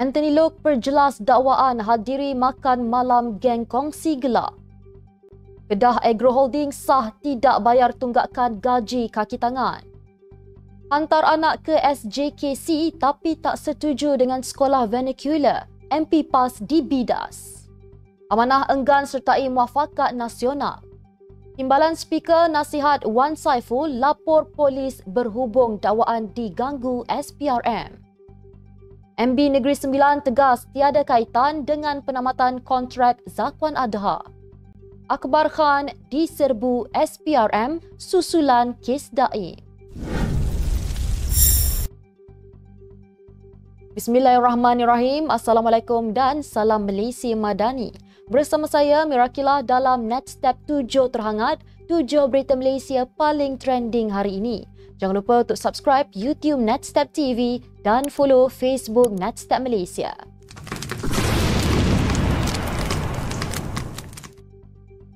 Anthony Loke perjelas dakwaan hadiri makan malam geng kongsi gelap. Kedah Agro Holding sah tidak bayar tunggakan gaji kaki tangan. Hantar anak ke SJKC tapi tak setuju dengan sekolah vernacular. MP PAS dibidas. Amanah enggan sertai muafakat nasional. Timbalan Speaker Nasihat Wan Saiful lapor polis berhubung dakwaan diganggu SPRM. MB Negeri Sembilan tegas tiada kaitan dengan penamatan kontrak Zakwan Adha. Akbar Khan diserbu SPRM susulan kes Daim. Bismillahirrahmanirrahim. Assalamualaikum dan salam Malaysia Madani. Bersama saya Mirakilah dalam Netstep 7 terhangat, 7 berita Malaysia paling trending hari ini. Jangan lupa untuk subscribe YouTube Netstep TV dan follow Facebook Netstep Malaysia.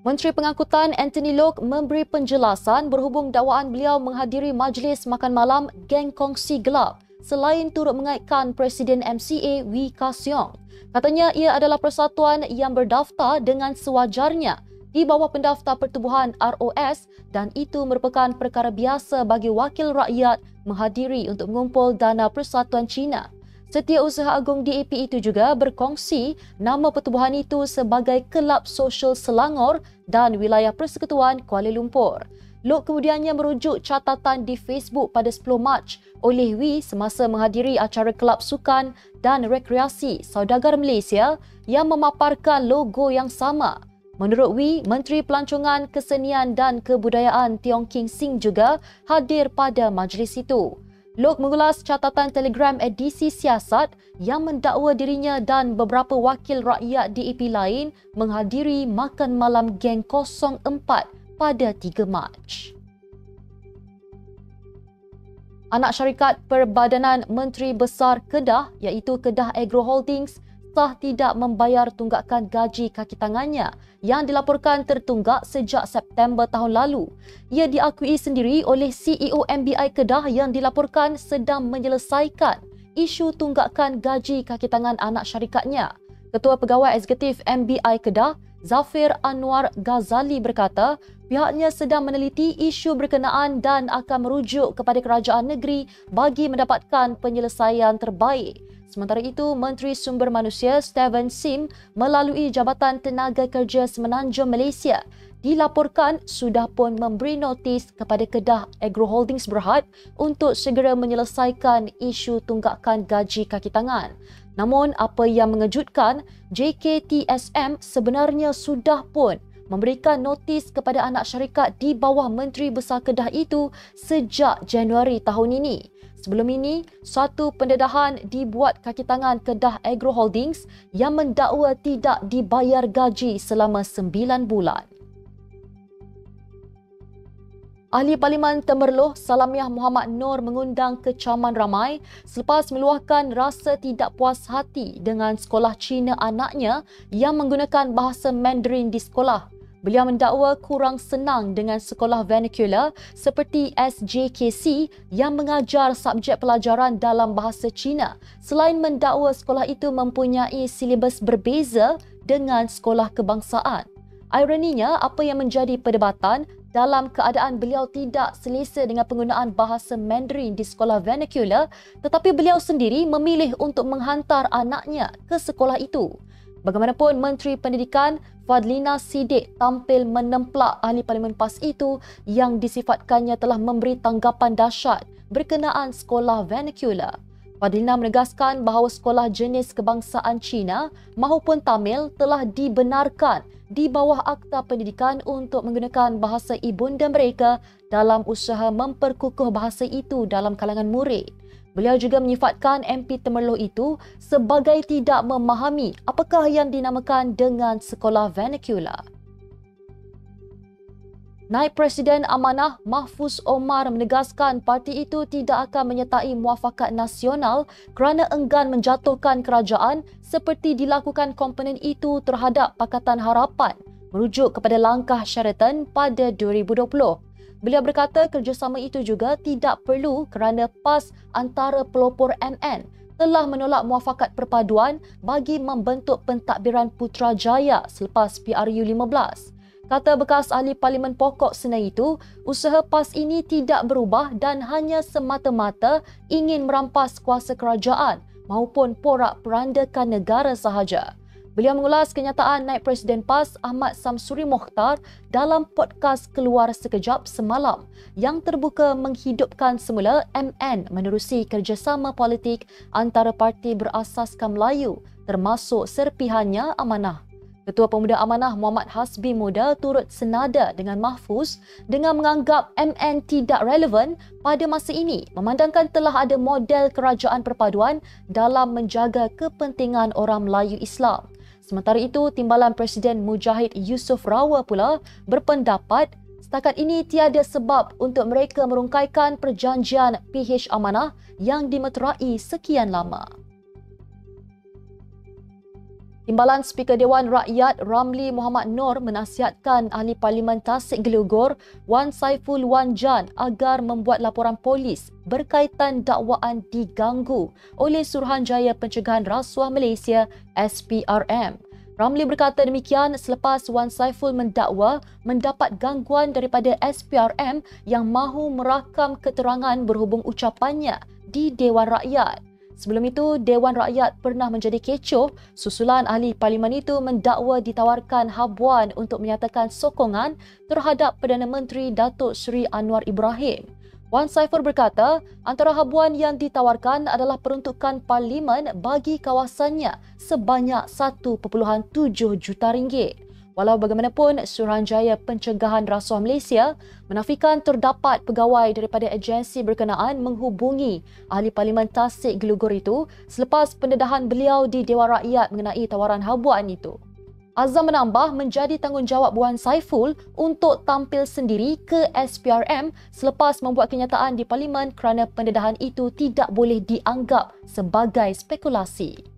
Menteri Pengangkutan Anthony Loke memberi penjelasan berhubung dakwaan beliau menghadiri majlis makan malam geng kongsi gelap selain turut mengaitkan Presiden MCA Wee Ka Siong. Katanya ia adalah persatuan yang berdaftar dengan sewajarnya di bawah pendaftar pertubuhan ROS dan itu merupakan perkara biasa bagi wakil rakyat menghadiri untuk mengumpul dana Persatuan Cina. Setiausaha Agung DAP itu juga berkongsi nama pertubuhan itu sebagai Kelab Sosial Selangor dan Wilayah Persekutuan Kuala Lumpur. Loke kemudiannya merujuk catatan di Facebook pada 10 Mac oleh Wee semasa menghadiri acara Kelab Sukan dan Rekreasi Saudagar Malaysia yang memaparkan logo yang sama. Menurut Wee, Menteri Pelancongan Kesenian dan Kebudayaan Tiong King Sing juga hadir pada majlis itu. Loke mengulas catatan Telegram edisi siasat yang mendakwa dirinya dan beberapa wakil rakyat DAP lain menghadiri makan malam geng 04 pada 3 Mac. Anak syarikat Perbadanan Menteri Besar Kedah iaitu Kedah Agro Holdings sah tidak membayar tunggakan gaji kaki tangannya yang dilaporkan tertunggak sejak September tahun lalu. Ia diakui sendiri oleh CEO MBI Kedah yang dilaporkan sedang menyelesaikan isu tunggakan gaji kaki tangan anak syarikatnya. Ketua Pegawai Eksekutif MBI Kedah, Zafir Anwar Ghazali berkata, pihaknya sedang meneliti isu berkenaan dan akan merujuk kepada kerajaan negeri bagi mendapatkan penyelesaian terbaik. Sementara itu, Menteri Sumber Manusia Steven Sim melalui Jabatan Tenaga Kerja Semenanjung Malaysia dilaporkan sudah pun memberi notis kepada Kedah Agro Holdings Berhad untuk segera menyelesaikan isu tunggakan gaji kaki tangan. Namun, apa yang mengejutkan, JKTSM sebenarnya sudah pun memberikan notis kepada anak syarikat di bawah Menteri Besar Kedah itu sejak Januari tahun ini. Sebelum ini, satu pendedahan dibuat kaki tangan Kedah Agro Holdings yang mendakwa tidak dibayar gaji selama 9 bulan. Ahli Parlimen Temerloh Salamiah Muhammad Noor mengundang kecaman ramai selepas meluahkan rasa tidak puas hati dengan sekolah Cina anaknya yang menggunakan bahasa Mandarin di sekolah. Beliau mendakwa kurang senang dengan sekolah vernacular seperti SJKC yang mengajar subjek pelajaran dalam bahasa Cina selain mendakwa sekolah itu mempunyai silibus berbeza dengan sekolah kebangsaan. Ironinya, apa yang menjadi perdebatan dalam keadaan beliau tidak selesa dengan penggunaan bahasa Mandarin di sekolah vernacular, tetapi beliau sendiri memilih untuk menghantar anaknya ke sekolah itu. Bagaimanapun, Menteri Pendidikan Fadlina Siddiq tampil menemplak ahli Parlimen PAS itu yang disifatkannya telah memberi tanggapan dahsyat berkenaan sekolah vernacular. Fadlina menegaskan bahawa sekolah jenis kebangsaan Cina mahupun Tamil telah dibenarkan di bawah Akta Pendidikan untuk menggunakan bahasa ibunda mereka dalam usaha memperkukuh bahasa itu dalam kalangan murid. Beliau juga menyifatkan MP Temerloh itu sebagai tidak memahami apakah yang dinamakan dengan sekolah vernacular. Naib Presiden Amanah Mahfuz Omar menegaskan parti itu tidak akan menyertai muafakat nasional kerana enggan menjatuhkan kerajaan seperti dilakukan komponen itu terhadap Pakatan Harapan merujuk kepada langkah Sheraton pada 2020. Beliau berkata kerjasama itu juga tidak perlu kerana PAS antara pelopor MN telah menolak muafakat perpaduan bagi membentuk pentadbiran Putrajaya selepas PRU 15. Kata bekas ahli Parlimen Pokok Senai itu, usaha PAS ini tidak berubah dan hanya semata-mata ingin merampas kuasa kerajaan maupun porak-perandakan negara sahaja. Beliau mengulas kenyataan Naib Presiden PAS Ahmad Samsuri Mokhtar dalam podcast Keluar Sekejap semalam yang terbuka menghidupkan semula MN menerusi kerjasama politik antara parti berasaskan Melayu termasuk serpihannya Amanah. Ketua Pemuda Amanah Muhammad Hasbi Muda turut senada dengan Mahfuz dengan menganggap MN tidak relevan pada masa ini memandangkan telah ada model kerajaan perpaduan dalam menjaga kepentingan orang Melayu Islam. Sementara itu, Timbalan Presiden Mujahid Yusof Rawa pula berpendapat setakat ini tiada sebab untuk mereka merungkaikan perjanjian PH Amanah yang dimeterai sekian lama. Timbalan Speaker Dewan Rakyat Ramli Muhammad Noor menasihatkan Ahli Parlimen Tasik Gelugor Wan Saiful Wan Jan agar membuat laporan polis berkaitan dakwaan diganggu oleh Suruhanjaya Pencegahan Rasuah Malaysia SPRM. Ramli berkata demikian selepas Wan Saiful mendakwa mendapat gangguan daripada SPRM yang mahu merakam keterangan berhubung ucapannya di Dewan Rakyat. Sebelum itu, Dewan Rakyat pernah menjadi kecoh susulan ahli parlimen itu mendakwa ditawarkan habuan untuk menyatakan sokongan terhadap Perdana Menteri Datuk Seri Anwar Ibrahim. Wan Saiful berkata, antara habuan yang ditawarkan adalah peruntukan parlimen bagi kawasannya sebanyak 1.7 juta ringgit. Walau bagaimanapun, Suruhanjaya Pencegahan Rasuah Malaysia menafikan terdapat pegawai daripada agensi berkenaan menghubungi Ahli Parlimen Tasik Gelugor itu selepas pendedahan beliau di Dewan Rakyat mengenai tawaran habuan itu. Azam menambah menjadi tanggungjawab Wan Saiful untuk tampil sendiri ke SPRM selepas membuat kenyataan di Parlimen kerana pendedahan itu tidak boleh dianggap sebagai spekulasi.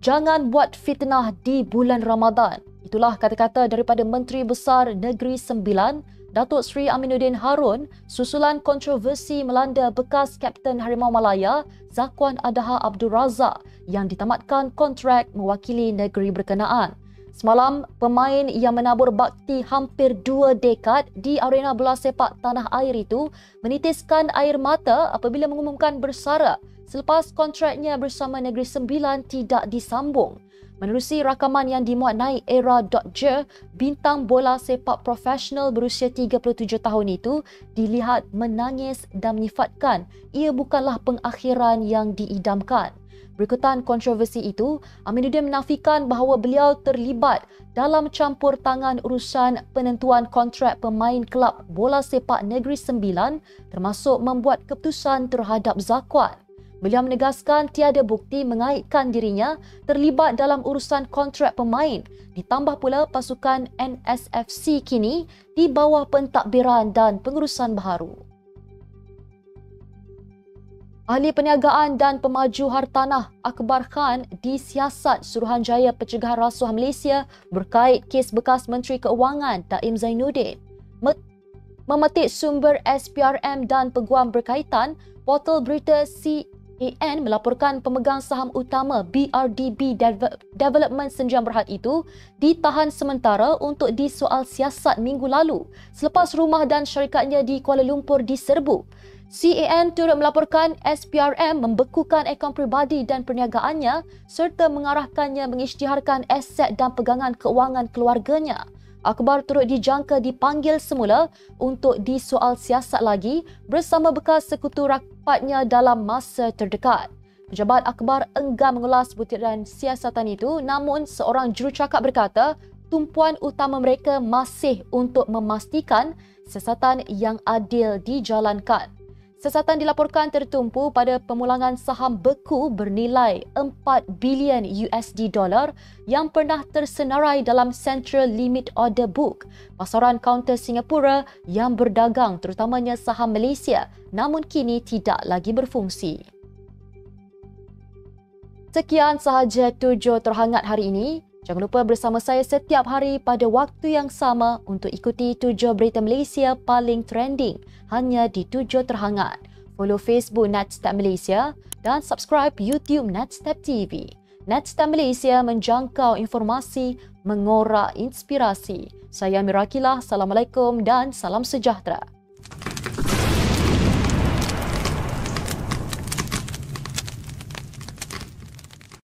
Jangan buat fitnah di bulan Ramadan. Itulah kata-kata daripada Menteri Besar Negeri Sembilan, Datuk Seri Aminuddin Harun, susulan kontroversi melanda bekas Kapten Harimau Malaya, Zakwan Adaha Abdul Razak yang ditamatkan kontrak mewakili negeri berkenaan. Semalam, pemain yang menabur bakti hampir 2 dekad di arena bola sepak tanah air itu menitiskan air mata apabila mengumumkan bersara selepas kontraknya bersama Negeri Sembilan tidak disambung. Menerusi rakaman yang dimuat naik era.je, bintang bola sepak profesional berusia 37 tahun itu dilihat menangis dan menyifatkan ia bukanlah pengakhiran yang diidamkan. Berikutan kontroversi itu, Aminuddin menafikan bahawa beliau terlibat dalam campur tangan urusan penentuan kontrak pemain kelab bola sepak Negeri Sembilan termasuk membuat keputusan terhadap Zakwan. Beliau menegaskan tiada bukti mengaitkan dirinya terlibat dalam urusan kontrak pemain. Ditambah pula pasukan NSFC kini di bawah pentadbiran dan pengurusan baharu. Ahli Perniagaan dan Pemaju Hartanah Akbar Khan disiasat Suruhanjaya Pencegahan Rasuah Malaysia berkait kes bekas Menteri Keuangan Daim Zainuddin. Memetik sumber SPRM dan peguam berkaitan, portal berita CAN melaporkan pemegang saham utama BRDB Development Sendian Berhad itu ditahan sementara untuk disoal siasat minggu lalu selepas rumah dan syarikatnya di Kuala Lumpur diserbu. CAN turut melaporkan SPRM membekukan akaun peribadi dan perniagaannya serta mengarahkannya mengisytiharkan aset dan pegangan keuangan keluarganya. Akbar turut dijangka dipanggil semula untuk disoal siasat lagi bersama bekas sekutu rapatnya dalam masa terdekat. Pejabat Akbar enggan mengulas butiran siasatan itu, namun seorang jurucakap berkata tumpuan utama mereka masih untuk memastikan siasatan yang adil dijalankan. Siasatan dilaporkan tertumpu pada pemulangan saham beku bernilai 4 bilion USD yang pernah tersenarai dalam Central Limit Order Book, pasaran kaunter Singapura yang berdagang terutamanya saham Malaysia namun kini tidak lagi berfungsi. Sekian sahaja tujuh terhangat hari ini. Jangan lupa bersama saya setiap hari pada waktu yang sama untuk ikuti tujuh berita Malaysia paling trending hanya di tujuh terhangat. follow Facebook Natstep Malaysia dan subscribe YouTube Natstep TV. Natstep Malaysia menjangkau informasi, mengorak inspirasi. Saya Mirakilah, Assalamualaikum dan salam sejahtera.